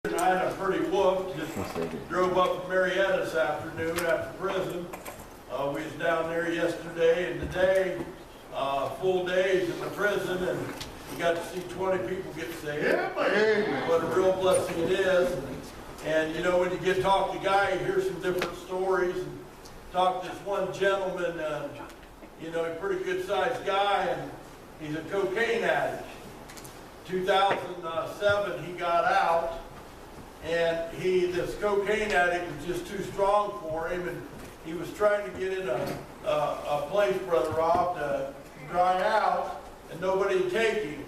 And I had a pretty whoop. Just drove up from Marietta this afternoon after prison. We was down there yesterday and today, full days in the prison, and we got to see 20 people get saved. Yeah, what a real blessing it is. And you know, when you get to talk to a guy, you hear some different stories. And talk to this one gentleman, you know, a pretty good sized guy, and he's a cocaine addict. 2007 he got out, and this cocaine addict was just too strong for him, and he was trying to get in a place, Brother Rob, to dry out, and nobody would take him.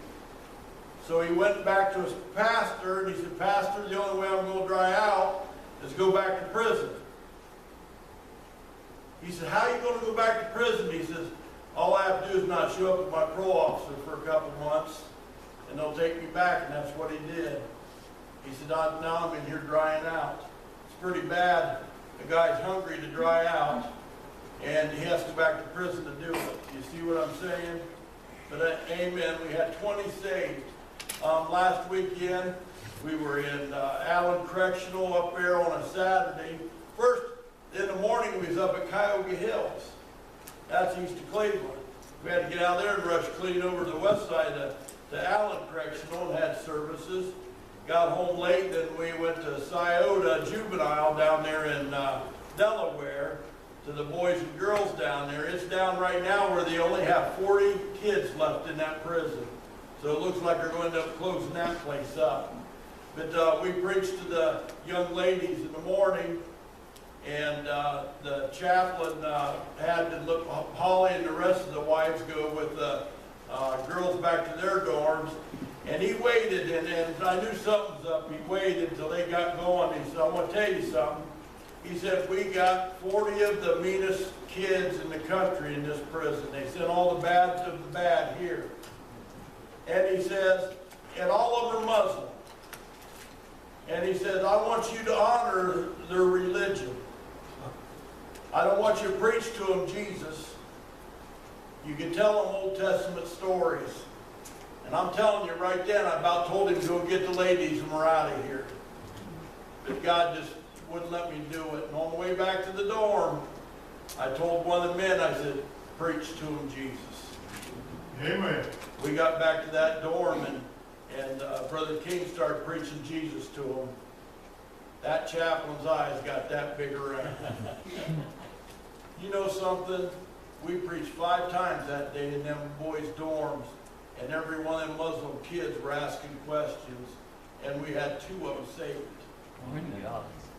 So he went back to his pastor, and he said, "Pastor, the only way I'm going to dry out is go back to prison." He said, "How are you going to go back to prison?" He says, "All I have to do is not show up with my parole officer for a couple months, and they'll take me back," and that's what he did. He said, "Now I'm in here drying out." It's pretty bad. The guy's hungry to dry out, and he has to go back to prison to do it. You see what I'm saying? But amen, we had 20 saved. Last weekend, we were in Allen Correctional up there on a Saturday. First, in the morning, we was up at Cuyahoga Hills. That's east of Cleveland. We had to get out there and rush clean over to the west side to Allen Correctional and had services. Got home late, then we went to Scioto Juvenile down there in Delaware to the boys and girls down there. It's down right now where they only have 40 kids left in that prison. So it looks like they're going to end up closing that place up. But we preached to the young ladies in the morning, and the chaplain had to look, Holly and the rest of the wives go with the girls back to their dorms. And he waited, and I knew something was up. He waited until they got going. He said, "I want to tell you something." He said, "We got 40 of the meanest kids in the country in this prison." They sent all the bad of the bad here. And he says, and all of them are Muslim. And he says, "I want you to honor their religion. I don't want you to preach to them Jesus. You can tell them Old Testament stories." And I'm telling you right then, I about told him to go get the ladies and we're out of here. But God just wouldn't let me do it. And on the way back to the dorm, I told one of the men, I said, "Preach to them Jesus." Amen. We got back to that dorm, and Brother King started preaching Jesus to them. That chaplain's eyes got that big around. You know something? We preached 5 times that day in them boys' dorms. And every one of them Muslim kids were asking questions, and we had 2 of them saved.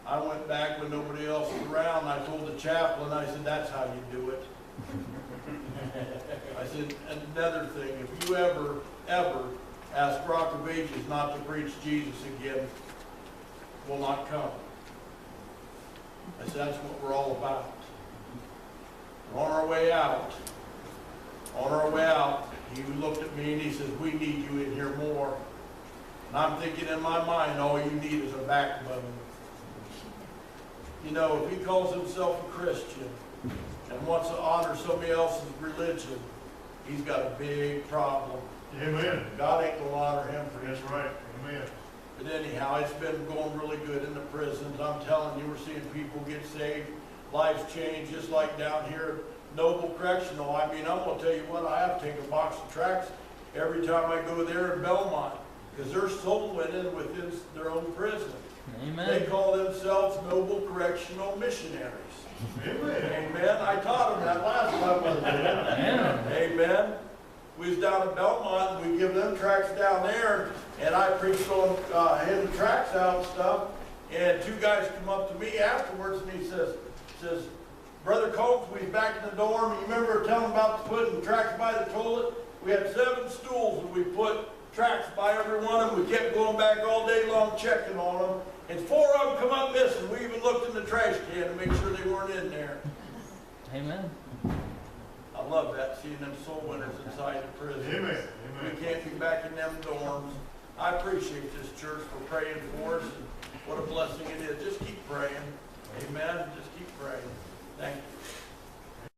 I went back when nobody else was around. I told the chaplain, I said, "That's how you do it." I said, "Another thing, if you ever ask Rock of Ages not to preach Jesus again, we'll not come." I said, "That's what we're all about." On our way out, he looked at me and he says, "We need you in here more." And I'm thinking in my mind, all you need is a backbone. You know, if he calls himself a Christian and wants to honor somebody else's religion, he's got a big problem. Amen. God ain't going to honor him for his right. Amen. But anyhow, it's been going really good in the prisons. I'm telling you, we're seeing people get saved, lives change, just like down here Noble Correctional. I mean, I'm going to tell you what, I have to take a box of tracts every time I go there in Belmont, because they're soul winning within their own prison. Amen. They call themselves Noble Correctional Missionaries. Amen. Amen. I taught them that last time. Amen. Amen. We was down in Belmont, and we give them tracts down there, and I preached on handing tracts out and stuff, and 2 guys come up to me afterwards, and he says, "Brother Combs, we was back in the dorm. You remember telling about putting tracts by the toilet? We had 7 stools, and we put tracts by every one of them. We kept going back all day long checking on them. And 4 of them come up missing. We even looked in the trash can to make sure they weren't in there." Amen. I love that, seeing them soul winners inside the prison. Amen. Amen. We can't be back in them dorms. I appreciate this church for praying for us. And what a blessing it is. Just keep praying. Amen. Just keep praying. Thank you.